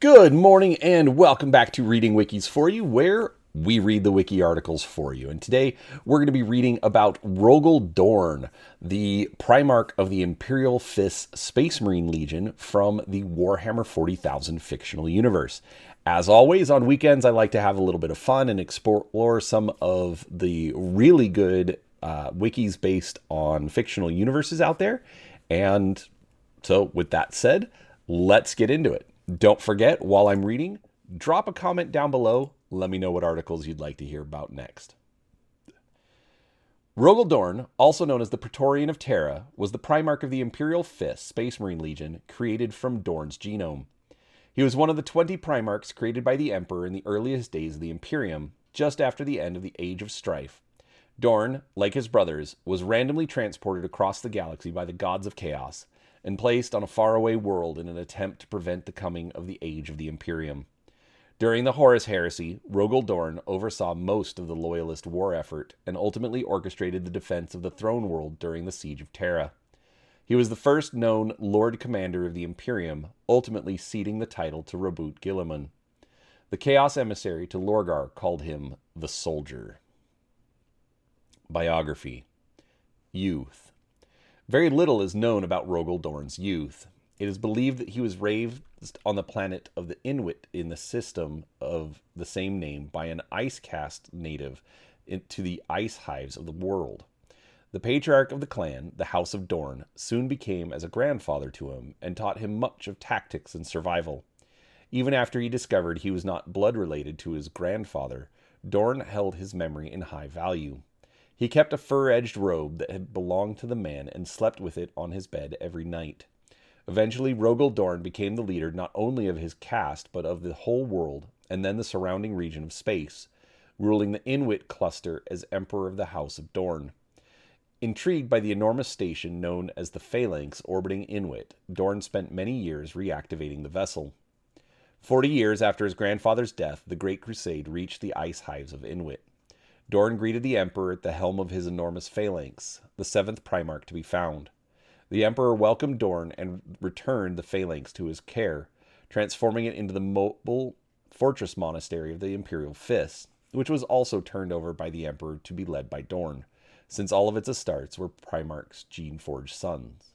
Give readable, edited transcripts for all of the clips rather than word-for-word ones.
Good morning and welcome back to Reading Wikis for You, where we read the wiki articles for you. And today we're going to be reading about Rogal Dorn, the Primarch of the Imperial Fist Space Marine Legion from the Warhammer 40,000 fictional universe. As always, on weekends I like to have a little bit of fun and explore some of the really good wikis based on fictional universes out there. And so with that said, let's get into it. Don't forget, while I'm reading, drop a comment down below. Let me know what articles you'd like to hear about next. Rogal Dorn, also known as the Praetorian of Terra, was the Primarch of the Imperial Fist Space Marine Legion, created from Dorn's genome. He was one of the 20 Primarchs created by the Emperor in the earliest days of the Imperium, just after the end of the Age of Strife. Dorn, like his brothers, was randomly transported across the galaxy by the gods of chaos, and placed on a faraway world in an attempt to prevent the coming of the Age of the Imperium. During the Horus Heresy, Rogal Dorn oversaw most of the Loyalist war effort and ultimately orchestrated the defense of the throne world during the Siege of Terra. He was the first known Lord Commander of the Imperium, ultimately ceding the title to Roboute Guilliman. The Chaos Emissary to Lorgar called him the Soldier. Biography. Youth. Very little is known about Rogal Dorn's youth. It is believed that he was raised on the planet of the Inuit in the system of the same name by an ice caste native to the ice hives of the world. The patriarch of the clan, the House of Dorn, soon became as a grandfather to him and taught him much of tactics and survival. Even after he discovered he was not blood related to his grandfather, Dorn held his memory in high value. He kept a fur-edged robe that had belonged to the man and slept with it on his bed every night. Eventually, Rogal Dorn became the leader not only of his caste, but of the whole world, and then the surrounding region of space, ruling the Inuit cluster as Emperor of the House of Dorn. Intrigued by the enormous station known as the Phalanx orbiting Inuit, Dorn spent many years reactivating the vessel. 40 years after his grandfather's death, the Great Crusade reached the ice hives of Inuit. Dorn greeted the Emperor at the helm of his enormous phalanx, the seventh Primarch to be found. The Emperor welcomed Dorn and returned the phalanx to his care, transforming it into the mobile fortress monastery of the Imperial Fist, which was also turned over by the Emperor to be led by Dorn, since all of its Astartes were Primarch's gene-forged sons.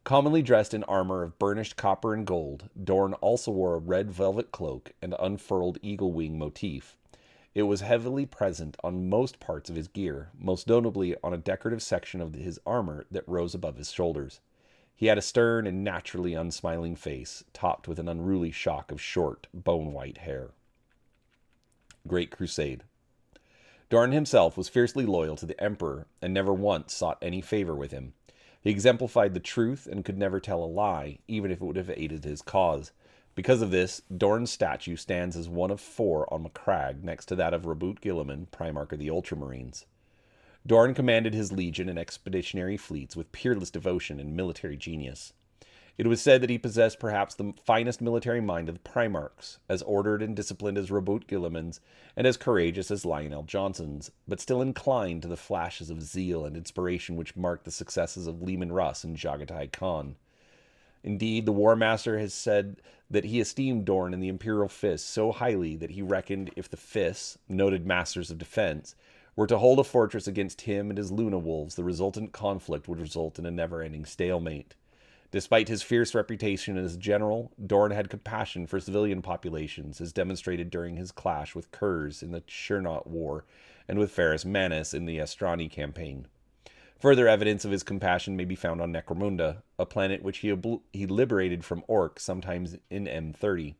Commonly dressed in armor of burnished copper and gold, Dorn also wore a red velvet cloak and unfurled eagle wing motif. It was heavily present on most parts of his gear, most notably on a decorative section of his armor that rose above his shoulders. He had a stern and naturally unsmiling face, topped with an unruly shock of short, bone-white hair. Great Crusade. Dorn himself was fiercely loyal to the Emperor and never once sought any favor with him. He exemplified the truth and could never tell a lie, even if it would have aided his cause. Because of this, Dorn's statue stands as one of 4 on Macragge, next to that of Roboute Guilliman, Primarch of the Ultramarines. Dorn commanded his legion and expeditionary fleets with peerless devotion and military genius. It was said that he possessed perhaps the finest military mind of the Primarchs, as ordered and disciplined as Roboute Guilliman's, and as courageous as Lionel Johnson's, but still inclined to the flashes of zeal and inspiration which marked the successes of Leman Russ and Jagatai Khan. Indeed, the War Master has said that he esteemed Dorn and the Imperial Fist so highly that he reckoned if the Fists, noted masters of defense, were to hold a fortress against him and his Luna Wolves, the resultant conflict would result in a never-ending stalemate. Despite his fierce reputation as a general, Dorn had compassion for civilian populations, as demonstrated during his clash with Kurz in the Chernot War and with Ferrus Manus in the Astrani campaign. Further evidence of his compassion may be found on Necromunda, a planet which he liberated from orcs sometimes in M30.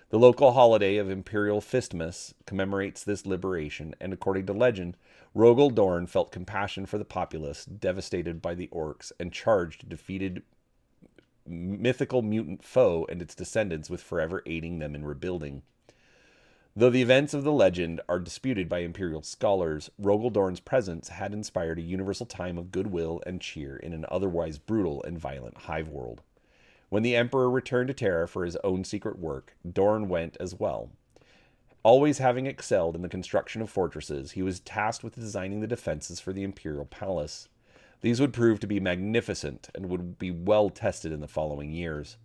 The local holiday of Imperial Fistmas commemorates this liberation, and according to legend, Rogal Dorn felt compassion for the populace devastated by the orcs and charged a defeated mythical mutant foe and its descendants with forever aiding them in rebuilding. Though the events of the legend are disputed by Imperial scholars, Rogal Dorn's presence had inspired a universal time of goodwill and cheer in an otherwise brutal and violent hive world. When the Emperor returned to Terra for his own secret work, Dorn went as well. Always having excelled in the construction of fortresses, he was tasked with designing the defenses for the Imperial Palace. These would prove to be magnificent and would be well tested in the following years.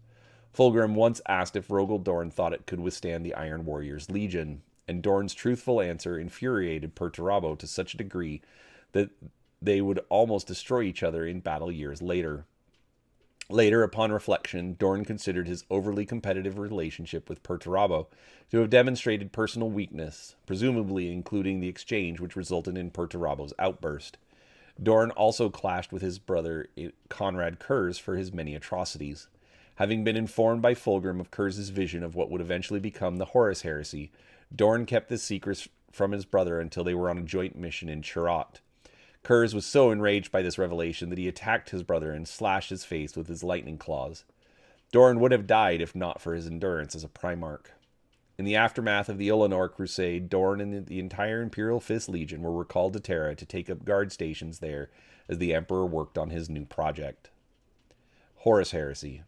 Fulgrim once asked if Rogal Dorn thought it could withstand the Iron Warrior's legion, and Dorn's truthful answer infuriated Perturabo to such a degree that they would almost destroy each other in battle years later. Later, upon reflection, Dorn considered his overly competitive relationship with Perturabo to have demonstrated personal weakness, presumably including the exchange which resulted in Perturabo's outburst. Dorn also clashed with his brother Conrad Kurz for his many atrocities. Having been informed by Fulgrim of Kurz's vision of what would eventually become the Horus Heresy, Dorn kept this secret from his brother until they were on a joint mission in Chirot. Kurz was so enraged by this revelation that he attacked his brother and slashed his face with his lightning claws. Dorn would have died if not for his endurance as a Primarch. In the aftermath of the Illinor Crusade, Dorn and the entire Imperial Fist Legion were recalled to Terra to take up guard stations there as the Emperor worked on his new project. Horus Heresy.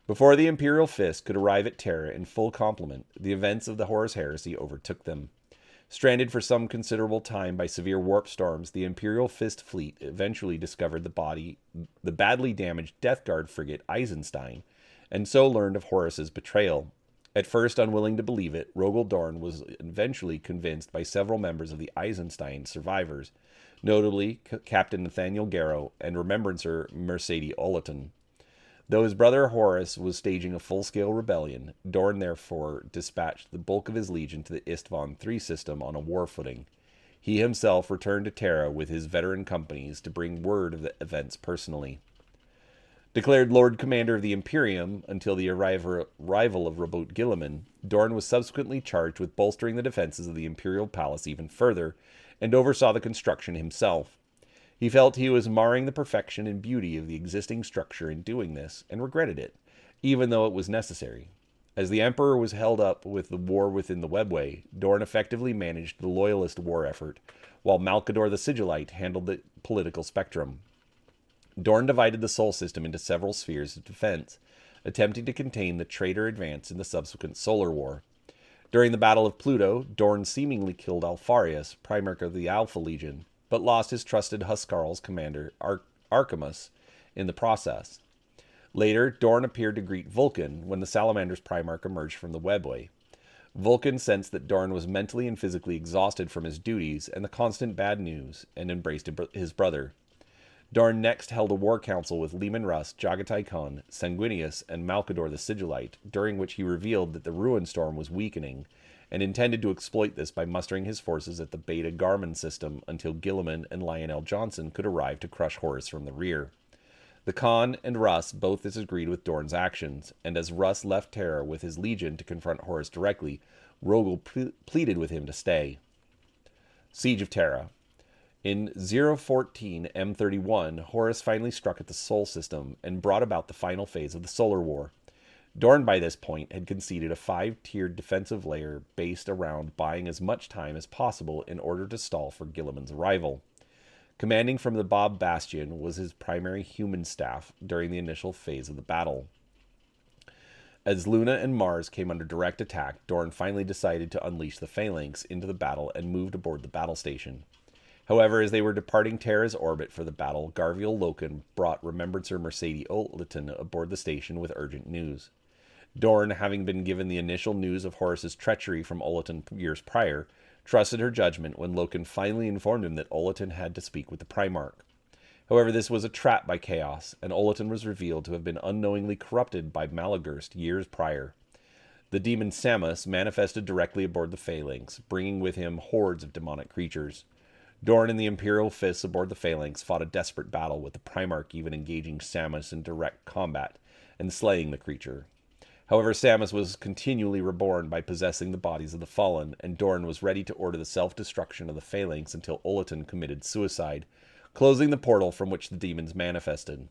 Before the Imperial Fist could arrive at Terra in full complement, the events of the Horus Heresy overtook them. Stranded for some considerable time by severe warp storms, the Imperial Fist fleet eventually discovered the badly damaged Death Guard frigate Eisenstein, and so learned of Horus's betrayal. At first unwilling to believe it, Rogal Dorn was eventually convinced by several members of the Eisenstein survivors, notably Captain Nathaniel Garrow and Remembrancer Mercedes Olaton. Though his brother Horus was staging a full-scale rebellion, Dorn therefore dispatched the bulk of his legion to the Isstvan III system on a war footing. He himself returned to Terra with his veteran companies to bring word of the events personally. Declared Lord Commander of the Imperium until the arrival of Rabot Guilliman, Dorn was subsequently charged with bolstering the defenses of the Imperial Palace even further, and oversaw the construction himself. He felt he was marring the perfection and beauty of the existing structure in doing this, and regretted it, even though it was necessary. As the Emperor was held up with the war within the Webway, Dorn effectively managed the Loyalist war effort, while Malkador the Sigillite handled the political spectrum. Dorn divided the Sol system into several spheres of defense, attempting to contain the traitor advance in the subsequent Solar War. During the Battle of Pluto, Dorn seemingly killed Alpharius, Primarch of the Alpha Legion, but lost his trusted Huskarl's commander, Archimus, in the process. Later, Dorn appeared to greet Vulcan when the Salamander's Primarch emerged from the Webway. Vulcan sensed that Dorn was mentally and physically exhausted from his duties and the constant bad news, and embraced his brother. Dorn next held a war council with Leman Russ, Jagatai Khan, Sanguinius, and Malkador the Sigillite, during which he revealed that the Ruin Storm was weakening, and intended to exploit this by mustering his forces at the Beta Garmin system until Guilliman and Lionel Johnson could arrive to crush Horus from the rear. The Khan and Russ both disagreed with Dorn's actions, and as Russ left Terra with his legion to confront Horus directly, Rogal pleaded with him to stay. Siege of Terra. In 014 M31, Horus finally struck at the Sol system and brought about the final phase of the Solar War. Dorn, by this point, had conceded a 5-tiered defensive layer based around buying as much time as possible in order to stall for Guilliman's arrival. Commanding from the Bob Bastion was his primary human staff during the initial phase of the battle. As Luna and Mars came under direct attack, Dorn finally decided to unleash the Phalanx into the battle and moved aboard the battle station. However, as they were departing Terra's orbit for the battle, Garviel Loken brought Remembrancer Mercedes Olaton aboard the station with urgent news. Dorn, having been given the initial news of Horus's treachery from Olaton years prior, trusted her judgment when Loken finally informed him that Olaton had to speak with the Primarch. However, this was a trap by Chaos, and Olaton was revealed to have been unknowingly corrupted by Malagurst years prior. The demon Samus manifested directly aboard the Phalanx, bringing with him hordes of demonic creatures. Dorn and the Imperial Fists aboard the Phalanx fought a desperate battle, with the Primarch even engaging Samus in direct combat and slaying the creature. However, Samus was continually reborn by possessing the bodies of the fallen, and Dorn was ready to order the self-destruction of the Phalanx until Olaton committed suicide, closing the portal from which the demons manifested.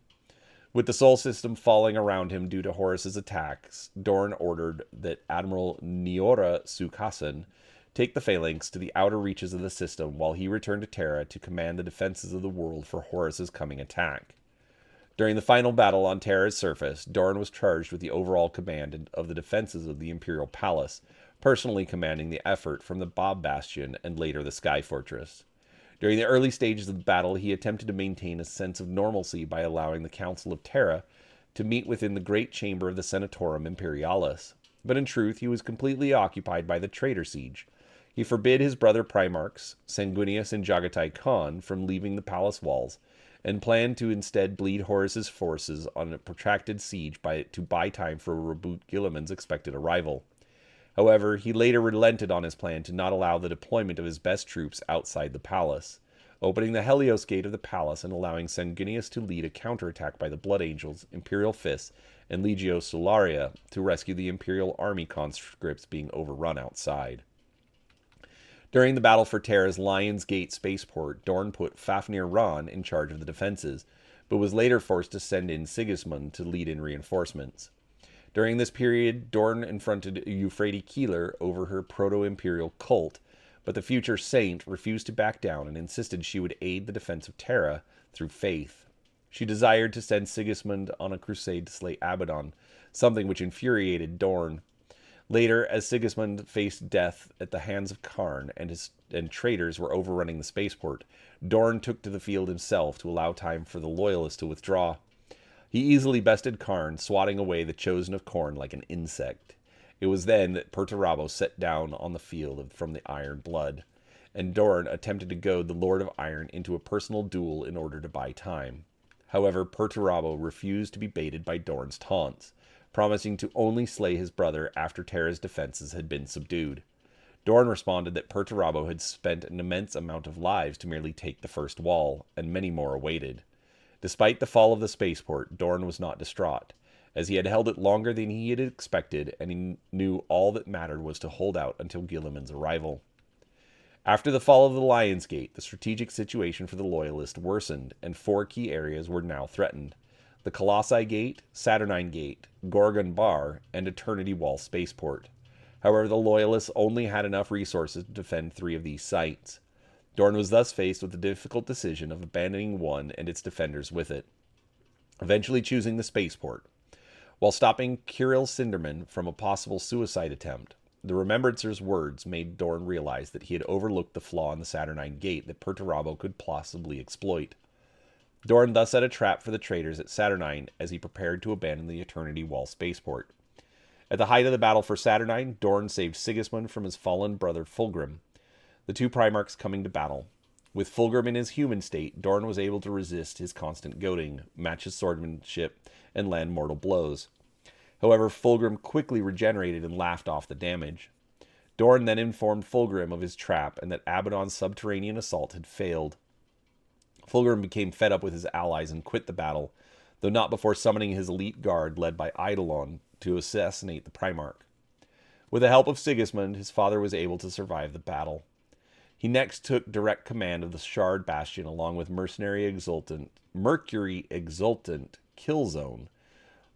With the Sol system falling around him due to Horus's attacks, Dorn ordered that Admiral Niora Sukhasan take the Phalanx to the outer reaches of the system while he returned to Terra to command the defenses of the world for Horus's coming attack. During the final battle on Terra's surface, Dorn was charged with the overall command of the defenses of the Imperial Palace, personally commanding the effort from the Bob Bastion and later the Sky Fortress. During the early stages of the battle, he attempted to maintain a sense of normalcy by allowing the Council of Terra to meet within the great chamber of the Senatorium Imperialis, but in truth he was completely occupied by the traitor siege. He forbid his brother Primarchs, Sanguinius and Jagatai Khan, from leaving the palace walls, and planned to instead bleed Horus's forces on a protracted siege to buy time for Reboot Guilliman's expected arrival. However, he later relented on his plan to not allow the deployment of his best troops outside the palace, opening the Helios Gate of the palace and allowing Sanguinius to lead a counterattack by the Blood Angels, Imperial Fists, and Legio Solaria to rescue the Imperial army conscripts being overrun outside. During the battle for Terra's Lion's Gate spaceport, Dorn put Fafnir Ran in charge of the defenses, but was later forced to send in Sigismund to lead in reinforcements. During this period, Dorn confronted Euphrates Keeler over her proto-imperial cult, but the future saint refused to back down and insisted she would aid the defense of Terra through faith. She desired to send Sigismund on a crusade to slay Abaddon, something which infuriated Dorn. Later, as Sigismund faced death at the hands of Karn and traitors were overrunning the spaceport, Dorn took to the field himself to allow time for the Loyalists to withdraw. He easily bested Karn, swatting away the Chosen of Khorne like an insect. It was then that Perturabo set down on the field from the Iron Blood, and Dorn attempted to goad the Lord of Iron into a personal duel in order to buy time. However, Perturabo refused to be baited by Dorn's taunts, promising to only slay his brother after Terra's defenses had been subdued. Dorn responded that Perturabo had spent an immense amount of lives to merely take the first wall, and many more awaited. Despite the fall of the spaceport, Dorn was not distraught, as he had held it longer than he had expected, and he knew all that mattered was to hold out until Guilliman's arrival. After the fall of the Lion's Gate, the strategic situation for the Loyalists worsened, and 4 key areas were now threatened: the Colossi Gate, Saturnine Gate, Gorgon Bar, and Eternity Wall Spaceport. However, the Loyalists only had enough resources to defend 3 of these sites. Dorn was thus faced with the difficult decision of abandoning one and its defenders with it, eventually choosing the spaceport. While stopping Kirill Sinderman from a possible suicide attempt, the Remembrancer's words made Dorn realize that he had overlooked the flaw in the Saturnine Gate that Perturabo could possibly exploit. Dorn thus set a trap for the traitors at Saturnine as he prepared to abandon the Eternity Wall spaceport. At the height of the battle for Saturnine, Dorn saved Sigismund from his fallen brother Fulgrim, the 2 Primarchs coming to battle. With Fulgrim in his human state, Dorn was able to resist his constant goading, match his swordsmanship, and land mortal blows. However, Fulgrim quickly regenerated and laughed off the damage. Dorn then informed Fulgrim of his trap and that Abaddon's subterranean assault had failed. Fulgrim became fed up with his allies and quit the battle, though not before summoning his elite guard led by Eidolon to assassinate the Primarch. With the help of Sigismund, his father was able to survive the battle. He next took direct command of the Shard Bastion along with Mercury Exultant Killzone,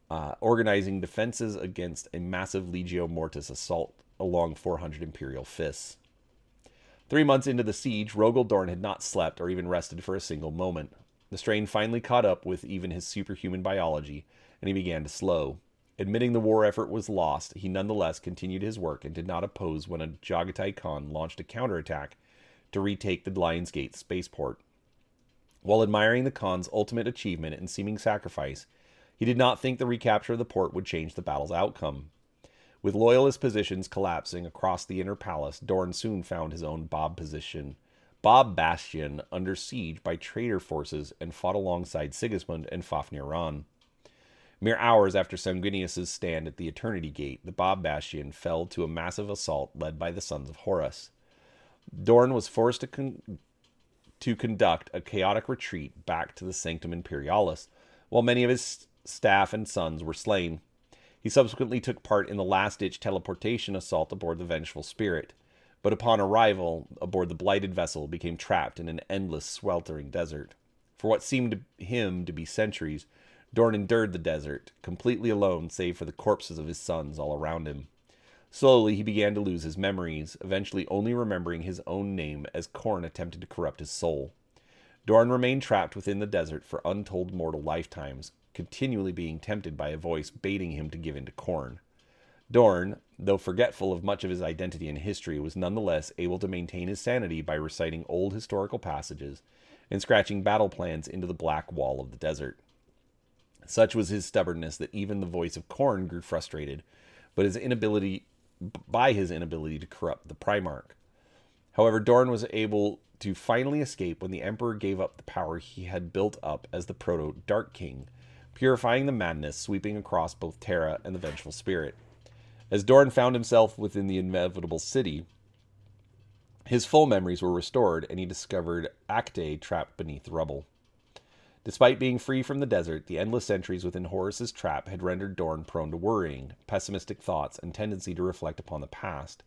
organizing defenses against a massive Legio Mortis assault along 400 Imperial Fists. 3 months into the siege, Rogal Dorn had not slept or even rested for a single moment. The strain finally caught up with even his superhuman biology, and he began to slow. Admitting the war effort was lost, he nonetheless continued his work and did not oppose when a Jagatai Khan launched a counterattack to retake the Lion's Gate spaceport. While admiring the Khan's ultimate achievement and seeming sacrifice, he did not think the recapture of the port would change the battle's outcome. With Loyalist positions collapsing across the inner palace, Dorn soon found his own Bob Bastion under siege by traitor forces and fought alongside Sigismund and Fafnir Ran. Mere hours after Sanguinius' stand at the Eternity Gate, the Bob Bastion fell to a massive assault led by the Sons of Horus. Dorn was forced to conduct a chaotic retreat back to the Sanctum Imperialis, while many of his staff and sons were slain. He subsequently took part in the last-ditch teleportation assault aboard the Vengeful Spirit, but upon arrival aboard the blighted vessel became trapped in an endless, sweltering desert. For what seemed to him to be centuries, Dorn endured the desert, completely alone save for the corpses of his sons all around him. Slowly, he began to lose his memories, eventually only remembering his own name as Khorne attempted to corrupt his soul. Dorn remained trapped within the desert for untold mortal lifetimes, continually being tempted by a voice baiting him to give in to Khorne. Dorn, though forgetful of much of his identity and history, was nonetheless able to maintain his sanity by reciting old historical passages and scratching battle plans into the black wall of the desert. Such was his stubbornness that even the voice of Khorne grew frustrated, but by his inability to corrupt the Primarch. However, Dorn was able to finally escape when the Emperor gave up the power he had built up as the Proto-Dark King, purifying the madness sweeping across both Terra and the Vengeful Spirit. As Dorn found himself within the inevitable city, his full memories were restored, and he discovered Acte trapped beneath rubble. Despite being free from the desert, the endless centuries within Horus's trap had rendered Dorn prone to worrying, pessimistic thoughts, and tendency to reflect upon the past.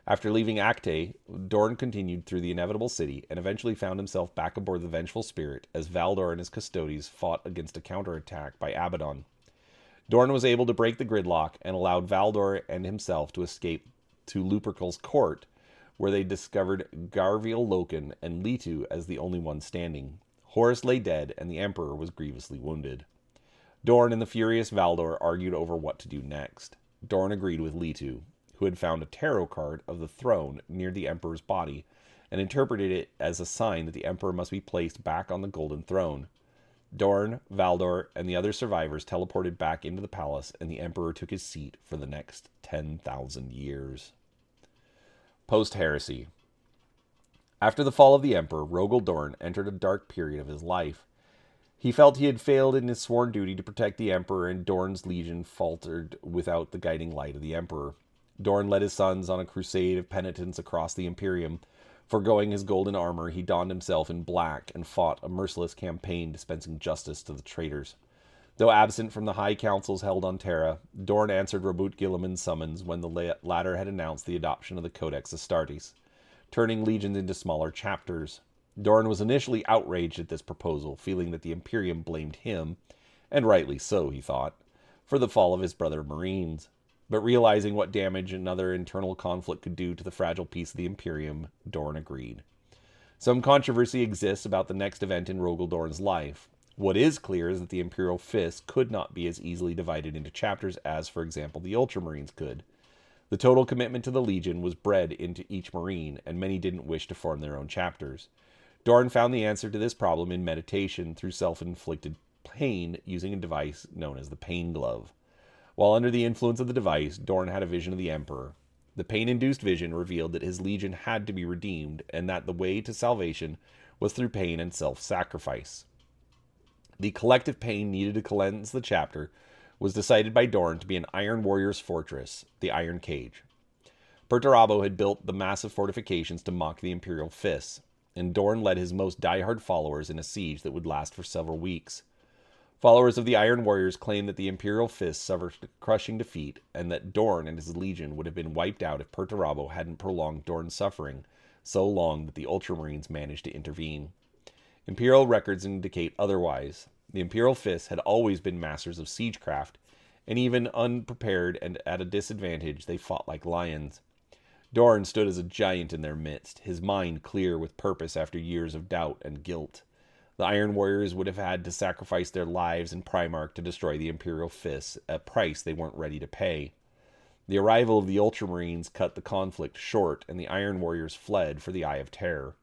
After leaving Acte, Dorn continued through the inevitable city and eventually found himself back aboard the Vengeful Spirit as Valdor and his custodians fought against a counterattack by Abaddon. Dorn was able to break the gridlock and allowed Valdor and himself to escape to Lupercal's court, where they discovered Garviel Loken and Leto as the only one standing. Horus lay dead, and the Emperor was grievously wounded. Dorn and the furious Valdor argued over what to do next. Dorn agreed with Leto, who had found a tarot card of the throne near the Emperor's body, and interpreted it as a sign that the Emperor must be placed back on the Golden Throne. Dorn, Valdor, and the other survivors teleported back into the palace, and the Emperor took his seat for the next 10,000 years. Post-heresy. After the fall of the Emperor, Rogal Dorn entered a dark period of his life. He felt he had failed in his sworn duty to protect the Emperor, and Dorn's legion faltered without the guiding light of the Emperor. Dorn led his sons on a crusade of penitence across the Imperium. Foregoing his golden armor, he donned himself in black and fought a merciless campaign dispensing justice to the traitors. Though absent from the high councils held on Terra, Dorn answered Robut Guilliman's summons when the latter had announced the adoption of the Codex Astartes, turning legions into smaller chapters. Dorn was initially outraged at this proposal, feeling that the Imperium blamed him, and rightly so, he thought, for the fall of his brother Marines. But realizing what damage another internal conflict could do to the fragile peace of the Imperium, Dorn agreed. Some controversy exists about the next event in Rogal Dorn's life. What is clear is that the Imperial Fist could not be as easily divided into chapters as, for example, the Ultramarines could. The total commitment to the Legion was bred into each Marine, and many didn't wish to form their own chapters. Dorn found the answer to this problem in meditation through self-inflicted pain using a device known as the Pain Glove. While under the influence of the device, Dorn had a vision of the Emperor. The pain-induced vision revealed that his legion had to be redeemed, and that the way to salvation was through pain and self-sacrifice. The collective pain needed to cleanse the chapter was decided by Dorn to be an Iron Warrior's fortress, the Iron Cage. Perturabo had built the massive fortifications to mock the Imperial fists, and Dorn led his most diehard followers in a siege that would last for several weeks. Followers of the Iron Warriors claimed that the Imperial fists suffered a crushing defeat, and that Dorn and his legion would have been wiped out if Perturabo hadn't prolonged Dorn's suffering so long that the Ultramarines managed to intervene. Imperial records indicate otherwise. The Imperial fists had always been masters of siegecraft, and even unprepared and at a disadvantage, they fought like lions. Dorn stood as a giant in their midst, his mind clear with purpose after years of doubt and guilt. The Iron Warriors would have had to sacrifice their lives in Primarch to destroy the Imperial fists, a price they weren't ready to pay. The arrival of the Ultramarines cut the conflict short, and the Iron Warriors fled for the Eye of Terror.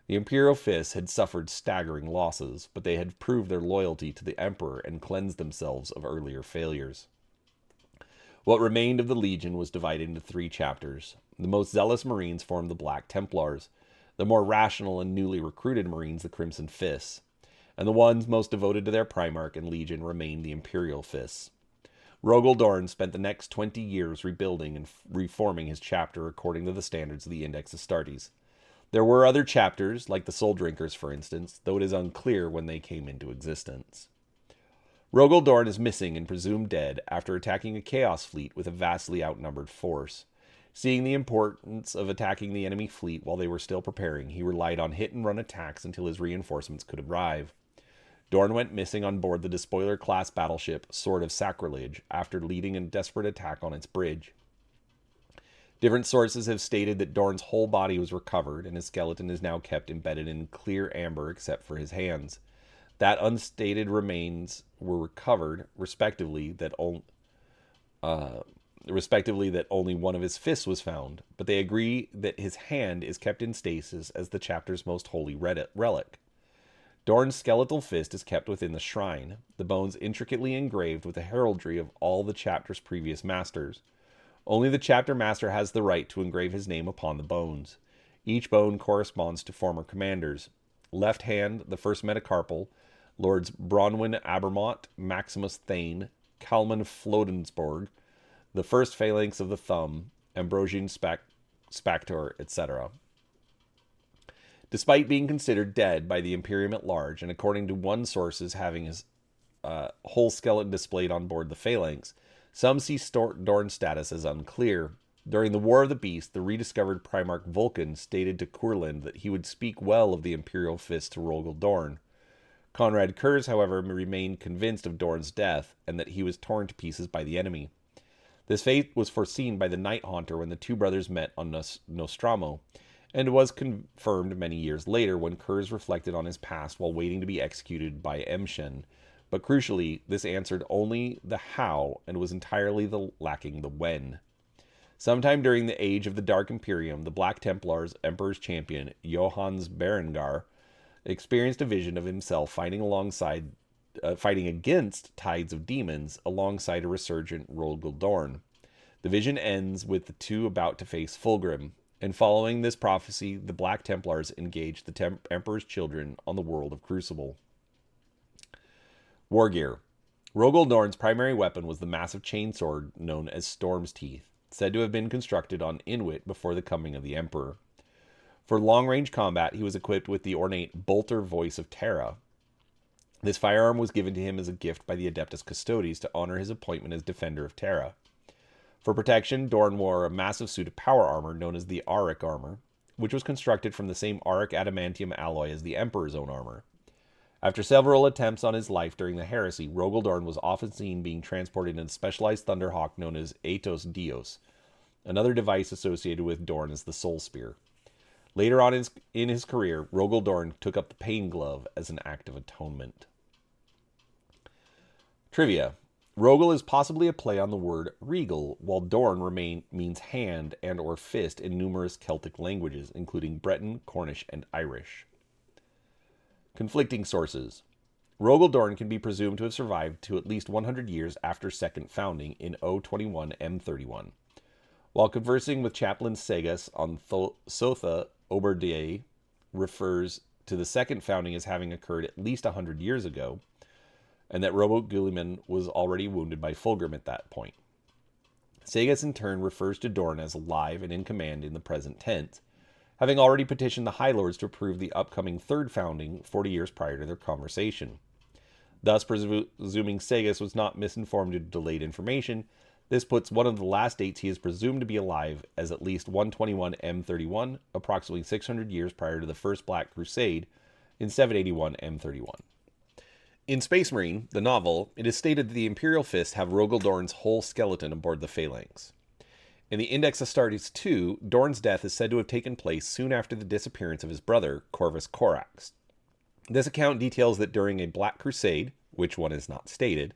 The Imperial fists had suffered staggering losses, but they had proved their loyalty to the Emperor and cleansed themselves of earlier failures. What remained of the Legion was divided into 3 chapters. The most zealous Marines formed the Black Templars, the more rational and newly recruited Marines the Crimson Fists, and the ones most devoted to their Primarch and Legion remained the Imperial Fists. Rogal Dorn spent the next 20 years rebuilding and reforming his chapter according to the standards of the Index Astartes. There were other chapters, like the Soul Drinkers, for instance, though it is unclear when they came into existence. Rogal Dorn is missing and presumed dead after attacking a Chaos fleet with a vastly outnumbered force. Seeing the importance of attacking the enemy fleet while they were still preparing, he relied on hit-and-run attacks until his reinforcements could arrive. Dorn went missing on board the despoiler-class battleship Sword of Sacrilege after leading a desperate attack on its bridge. Different sources have stated that Dorn's whole body was recovered, and his skeleton is now kept embedded in clear amber except for his hands. That unstated remains were recovered, respectively, that only one of his fists was found, but they agree that his hand is kept in stasis as the chapter's most holy relic. Dorn's skeletal fist is kept within the shrine, the bones intricately engraved with the heraldry of all the chapter's previous masters. Only the chapter master has the right to engrave his name upon the bones. Each bone corresponds to former commanders. Left hand, the first metacarpal, Lords Bronwyn Abermont, Maximus Thane, Calman Flodensborg, the first phalanx of the thumb, Ambrosian Spactor, etc. Despite being considered dead by the Imperium at large, and according to one sources having his whole skeleton displayed on board the phalanx, some see Dorn's status as unclear. During the War of the Beast, the rediscovered Primarch Vulcan stated to Kurland that he would speak well of the Imperial fist to Rogal Dorn. Conrad Kurz, however, remained convinced of Dorn's death, and that he was torn to pieces by the enemy. This fate was foreseen by the Night Haunter when the two brothers met on Nostramo, and was confirmed many years later when Kurz reflected on his past while waiting to be executed by Emshen. But crucially, this answered only the how and was entirely lacking the when. Sometime during the age of the Dark Imperium, the Black Templars' Emperor's champion, Johannes Berengar, experienced a vision of himself fighting against tides of demons alongside a resurgent Rogal Dorn. The vision ends with the two about to face Fulgrim, and following this prophecy, the Black Templars engaged the Emperor's children on the world of Crucible. War gear. Rogal Dorn's primary weapon was the massive chainsword known as Storm's Teeth, said to have been constructed on Inwit before the coming of the Emperor. For long-range combat, he was equipped with the ornate Bolter Voice of Terra. This firearm was given to him as a gift by the Adeptus Custodes to honor his appointment as Defender of Terra. For protection, Dorn wore a massive suit of power armor known as the Auric armor, which was constructed from the same Auric adamantium alloy as the Emperor's own armor. After several attempts on his life during the heresy, Rogal Dorn was often seen being transported in a specialized thunderhawk known as Aetos Dios. Another device associated with Dorn is the Soul Spear. Later on in his career, Rogal Dorn took up the Pain Glove as an act of atonement. Trivia. Rogal is possibly a play on the word regal, while Dorn means hand and or fist in numerous Celtic languages, including Breton, Cornish, and Irish. Conflicting sources. Rogal Dorn can be presumed to have survived to at least 100 years after Second Founding in 021 M31. While conversing with Chaplain Segas on Sotha, Oberdie refers to the Second Founding as having occurred at least 100 years ago, and that Robo Guilliman was already wounded by Fulgrim at that point. Segas in turn refers to Dorn as alive and in command in the present tense, having already petitioned the High Lords to approve the upcoming Third Founding 40 years prior to their conversation. Thus, presuming Segas was not misinformed due to delayed information, this puts one of the last dates he is presumed to be alive as at least 121 M31, approximately 600 years prior to the First Black Crusade, in 781 M31. In Space Marine, the novel, it is stated that the Imperial Fist have Rogal Dorn's whole skeleton aboard the phalanx. In the Index Astartes II, Dorn's death is said to have taken place soon after the disappearance of his brother, Corvus Corax. This account details that during a Black Crusade, which one is not stated,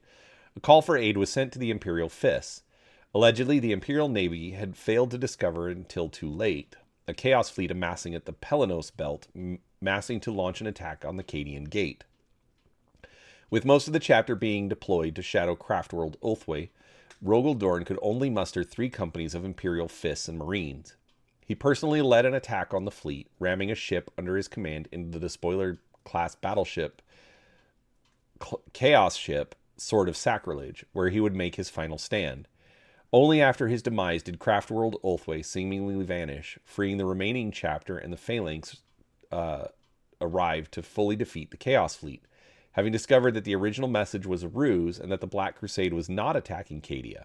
a call for aid was sent to the Imperial Fists. Allegedly, the Imperial Navy had failed to discover until too late a Chaos Fleet amassing at the Pelenos Belt, massing to launch an attack on the Cadian Gate. With most of the chapter being deployed to shadow Craftworld Ulthwé, Rogal Dorn could only muster 3 companies of Imperial Fists and Marines. He personally led an attack on the fleet, ramming a ship under his command into the despoiler-class battleship Chaos Ship, Sword of Sacrilege, where he would make his final stand. Only after his demise did Craftworld Ulthwé seemingly vanish, freeing the remaining chapter and the Phalanx arrive to fully defeat the Chaos Fleet, having discovered that the original message was a ruse and that the Black Crusade was not attacking Cadia.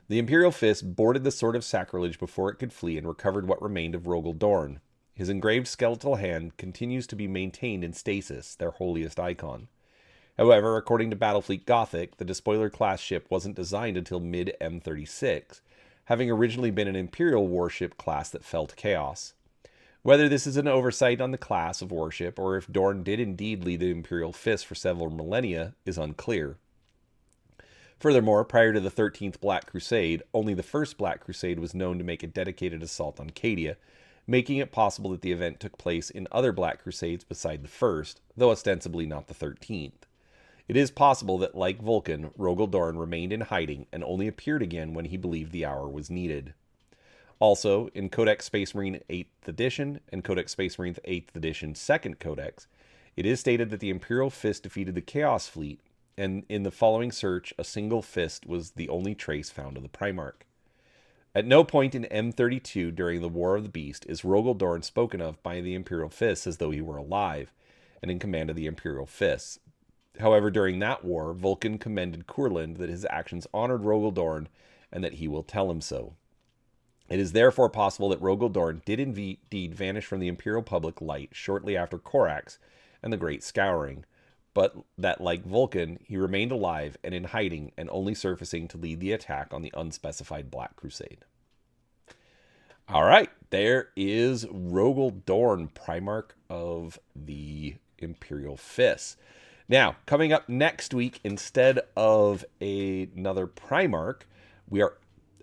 The Imperial Fist boarded the Sword of Sacrilege before it could flee and recovered what remained of Rogal Dorn. His engraved skeletal hand continues to be maintained in stasis, their holiest icon. However, according to Battlefleet Gothic, the despoiler-class ship wasn't designed until mid-M36, having originally been an Imperial warship class that fell to chaos. Whether this is an oversight on the class of warship, or if Dorn did indeed lead the Imperial Fist for several millennia, is unclear. Furthermore, prior to the 13th Black Crusade, only the First Black Crusade was known to make a dedicated assault on Cadia, making it possible that the event took place in other Black Crusades beside the first, though ostensibly not the 13th. It is possible that, like Vulcan, Rogal Dorn remained in hiding and only appeared again when he believed the hour was needed. Also, in Codex Space Marine 8th Edition and Codex Space Marine 8th Edition 2nd Codex, it is stated that the Imperial Fist defeated the Chaos Fleet, and in the following search, a single fist was the only trace found of the Primarch. At no point in M32 during the War of the Beast is Rogal Dorn spoken of by the Imperial Fists as though he were alive and in command of the Imperial Fists. However, during that war, Vulcan commended Courland that his actions honored Rogal Dorn and that he will tell him so. It is therefore possible that Rogal Dorn did indeed vanish from the Imperial public light shortly after Corax and the Great Scouring, but that, like Vulcan, he remained alive and in hiding and only surfacing to lead the attack on the unspecified Black Crusade. All right, there is Rogal Dorn, Primarch of the Imperial Fists. Now, coming up next week, instead of another Primarch, we are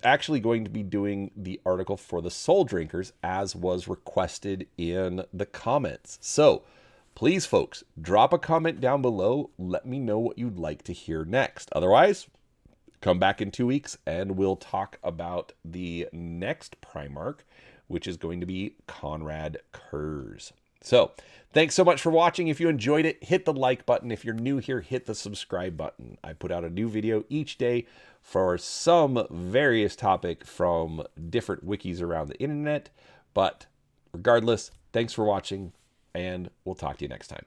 actually going to be doing the article for the Soul Drinkers, as was requested in the comments. So, please, folks, drop a comment down below. Let me know what you'd like to hear next. Otherwise, come back in 2 weeks and we'll talk about the next Primarch, which is going to be Conrad Kurz. So, thanks so much for watching. If you enjoyed it, hit the like button. If you're new here, hit the subscribe button. I put out a new video each day for some various topic from different wikis around the internet. But regardless, thanks for watching, and we'll talk to you next time.